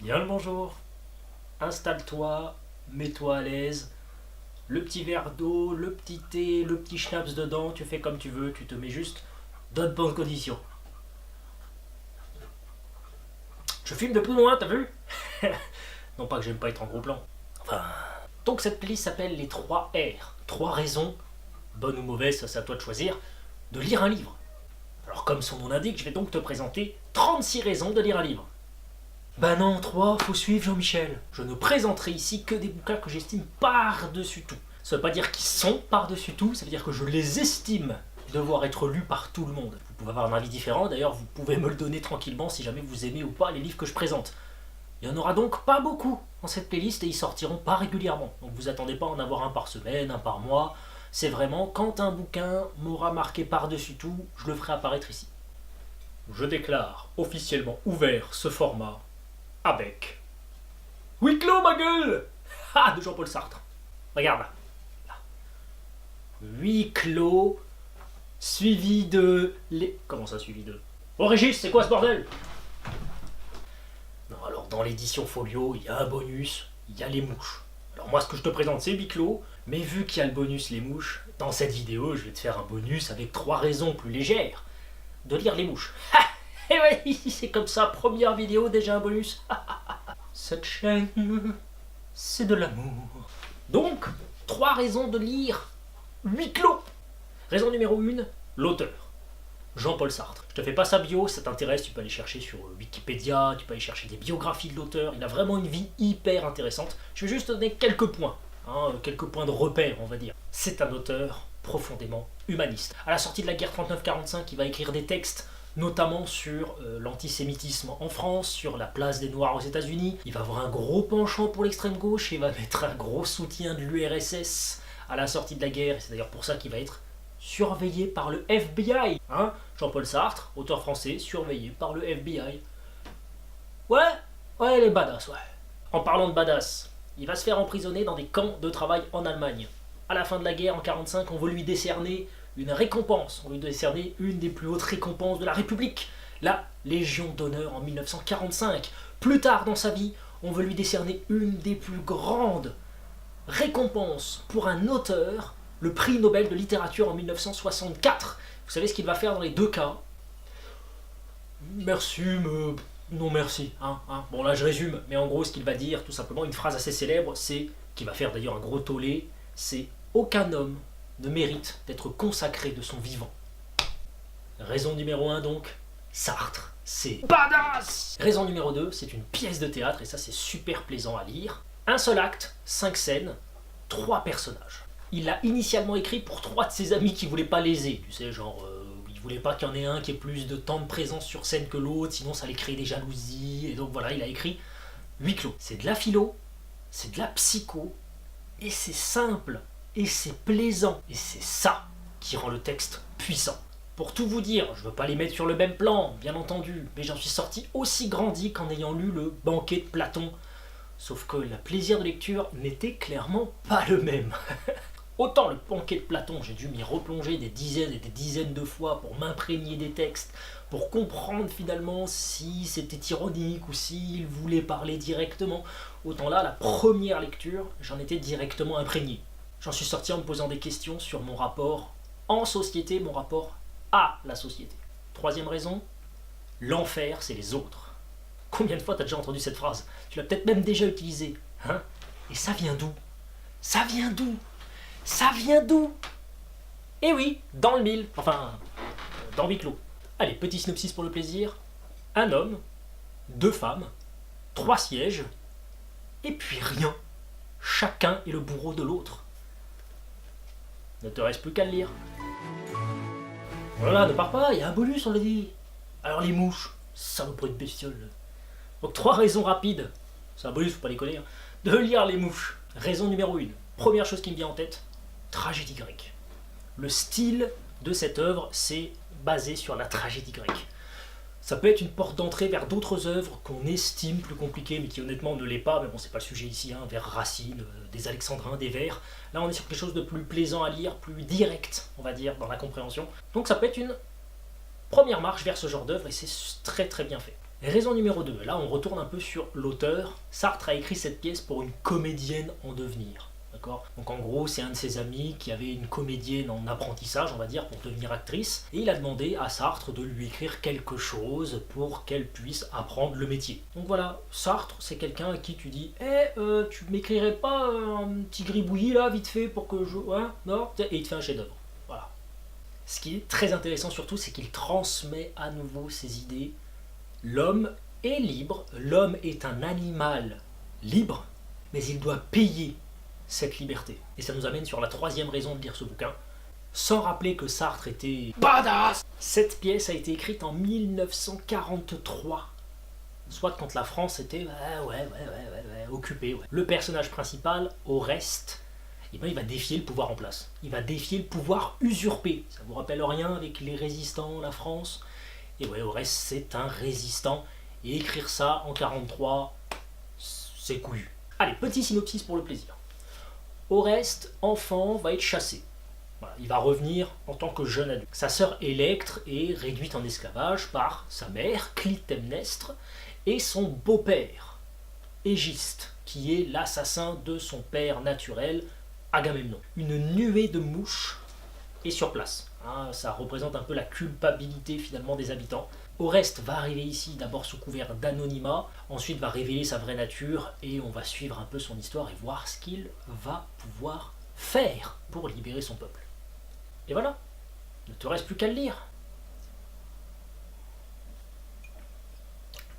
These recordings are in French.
Bien le bonjour, installe-toi, mets-toi à l'aise, le petit verre d'eau, le petit thé, le petit schnapps dedans, tu fais comme tu veux, tu te mets juste dans de bonnes conditions. Je filme de plus loin, t'as vu? Non pas que j'aime pas être en gros plan. Enfin... Donc cette playlist s'appelle les 3 R. 3 raisons, bonnes ou mauvaises, ça c'est à toi de choisir, de lire un livre. Alors comme son nom l'indique, je vais donc te présenter 36 raisons de lire un livre. Bah non, 3, faut suivre Jean-Michel. Je ne présenterai ici que des bouquins que j'estime par-dessus tout. Ça veut pas dire qu'ils sont par-dessus tout, ça veut dire que je les estime devoir être lus par tout le monde. Vous pouvez avoir un avis différent, d'ailleurs vous pouvez me le donner tranquillement si jamais vous aimez ou pas les livres que je présente. Il n'y en aura donc pas beaucoup dans cette playlist et ils sortiront pas régulièrement. Donc vous attendez pas à en avoir un par semaine, un par mois. C'est vraiment quand un bouquin m'aura marqué par-dessus tout, je le ferai apparaître ici. Je déclare officiellement ouvert ce format avec huis clos ma gueule. Ah, de Jean-Paul Sartre. Regarde là. Huis clos suivi de les... Comment ça suivi de... Oh Régis, c'est quoi ce bordel? Non, alors dans l'édition folio, il y a un bonus, il y a les mouches. Alors moi ce que je te présente c'est huis clos, mais vu qu'il y a le bonus les mouches, dans cette vidéo je vais te faire un bonus avec 3 raisons plus légères de lire les mouches. Ha! Et ouais, c'est comme ça, première vidéo, déjà un bonus. Cette chaîne, c'est de l'amour. Donc, 3 raisons de lire huis clos. Raison numéro 1, l'auteur. Jean-Paul Sartre. Je te fais pas sa bio, ça t'intéresse, tu peux aller chercher sur Wikipédia, tu peux aller chercher des biographies de l'auteur, il a vraiment une vie hyper intéressante. Je vais juste te donner quelques points, quelques points de repère on va dire. C'est un auteur profondément humaniste. À la sortie de la guerre 39-45, il va écrire des textes notamment sur l'antisémitisme en France, sur la place des Noirs aux États-Unis. Il va avoir un gros penchant pour l'extrême gauche et il va mettre un gros soutien de l'URSS à la sortie de la guerre. Et c'est d'ailleurs pour ça qu'il va être surveillé par le FBI. Jean-Paul Sartre, auteur français, surveillé par le FBI. Ouais, il est badass, ouais. En parlant de badass, il va se faire emprisonner dans des camps de travail en Allemagne. À la fin de la guerre, en 1945, on veut lui décerner une récompense. On lui décerner une des plus hautes récompenses de la République, la Légion d'honneur en 1945. Plus tard dans sa vie, on veut lui décerner une des plus grandes récompenses pour un auteur, le prix Nobel de littérature en 1964. Vous savez ce qu'il va faire dans les deux cas? Merci, mais non merci. Bon là je résume, mais en gros ce qu'il va dire, tout simplement, une phrase assez célèbre, c'est, qui va faire d'ailleurs un gros tollé, c'est « Aucun homme ne mérite d'être consacré de son vivant ». Raison numéro 1 donc, Sartre, c'est badass. Raison numéro 2, c'est une pièce de théâtre, et ça c'est super plaisant à lire. Un seul acte, 5 scènes, 3 personnages. Il l'a initialement écrit pour 3 de ses amis qui voulaient pas léser, tu sais, genre... il voulait pas qu'il y en ait un qui ait plus de temps de présence sur scène que l'autre, sinon ça allait créer des jalousies, et donc voilà, il a écrit huis clos. C'est de la philo, c'est de la psycho, et c'est simple, et c'est plaisant, et c'est ça qui rend le texte puissant. Pour tout vous dire, je veux pas les mettre sur le même plan, bien entendu, mais j'en suis sorti aussi grandi qu'en ayant lu le Banquet de Platon, sauf que le plaisir de lecture n'était clairement pas le même. Autant le Banquet de Platon, j'ai dû m'y replonger des dizaines et des dizaines de fois pour m'imprégner des textes, pour comprendre finalement si c'était ironique ou s'il voulait parler directement. Autant là, la première lecture, j'en étais directement imprégné. J'en suis sorti en me posant des questions sur mon rapport en société, mon rapport à la société. Troisième raison, l'enfer, c'est les autres. Combien de fois t'as déjà entendu cette phrase? Tu l'as peut-être même déjà utilisée. Et ça vient d'où? Ça vient d'où? Ça vient d'où? Eh oui, dans le mille, enfin, dans huis clos. Allez, petit synopsis pour le plaisir. Un homme, 2 femmes, 3 sièges, et puis rien. Chacun est le bourreau de l'autre. Ne te reste plus qu'à le lire. Voilà, ne pars pas, il y a un bonus, on l'a dit. Alors les mouches, saloperie de bestiole. Donc 3 raisons rapides, c'est un bonus, faut pas déconner, de lire les mouches. Raison numéro 1, première chose qui me vient en tête, tragédie grecque. Le style de cette œuvre, c'est basé sur la tragédie grecque. Ça peut être une porte d'entrée vers d'autres œuvres qu'on estime plus compliquées, mais qui honnêtement ne l'est pas, mais bon, c'est pas le sujet ici, vers Racine, des Alexandrins, des Vers. Là, on est sur quelque chose de plus plaisant à lire, plus direct, on va dire, dans la compréhension. Donc ça peut être une première marche vers ce genre d'œuvre, et c'est très très bien fait. Raison numéro 2, là on retourne un peu sur l'auteur. Sartre a écrit cette pièce pour une comédienne en devenir. D'accord ? Donc en gros, c'est un de ses amis qui avait une comédienne en apprentissage, on va dire, pour devenir actrice. Et il a demandé à Sartre de lui écrire quelque chose pour qu'elle puisse apprendre le métier. Donc voilà, Sartre, c'est quelqu'un à qui tu dis tu m'écrirais pas un petit gribouillis là, vite fait, pour que je... Ouais, non ? Et il te fait un chef-d'œuvre. Voilà. Ce qui est très intéressant surtout, c'est qu'il transmet à nouveau ses idées. L'homme est libre, l'homme est un animal libre, mais il doit payer cette liberté. Et ça nous amène sur la troisième raison de lire ce bouquin, sans rappeler que Sartre était badass. Cette pièce a été écrite en 1943, soit quand la France était occupée. Ouais. Le personnage principal, Oreste, il va défier le pouvoir en place. Il va défier le pouvoir usurpé. Ça vous rappelle rien avec les résistants, la France ? Et ouais, Oreste, c'est un résistant. Et écrire ça en 43, c'est couillu. Allez, petit synopsis pour le plaisir. Oreste, enfant, va être chassé. Voilà, il va revenir en tant que jeune adulte. Sa sœur Électre est réduite en esclavage par sa mère, Clytemnestre, et son beau-père, Égiste, qui est l'assassin de son père naturel, Agamemnon. Une nuée de mouches est sur place. Ça représente un peu la culpabilité finalement des habitants. Oreste va arriver ici d'abord sous couvert d'anonymat, ensuite va révéler sa vraie nature et on va suivre un peu son histoire et voir ce qu'il va pouvoir faire pour libérer son peuple. Et voilà, ne te reste plus qu'à le lire.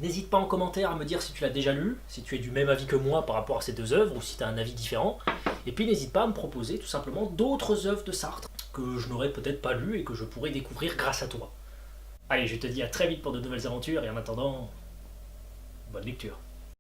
N'hésite pas en commentaire à me dire si tu l'as déjà lu, si tu es du même avis que moi par rapport à ces deux œuvres ou si tu as un avis différent. Et puis n'hésite pas à me proposer tout simplement d'autres œuvres de Sartre que je n'aurais peut-être pas lues et que je pourrais découvrir grâce à toi. Allez, je te dis à très vite pour de nouvelles aventures et en attendant, bonne lecture.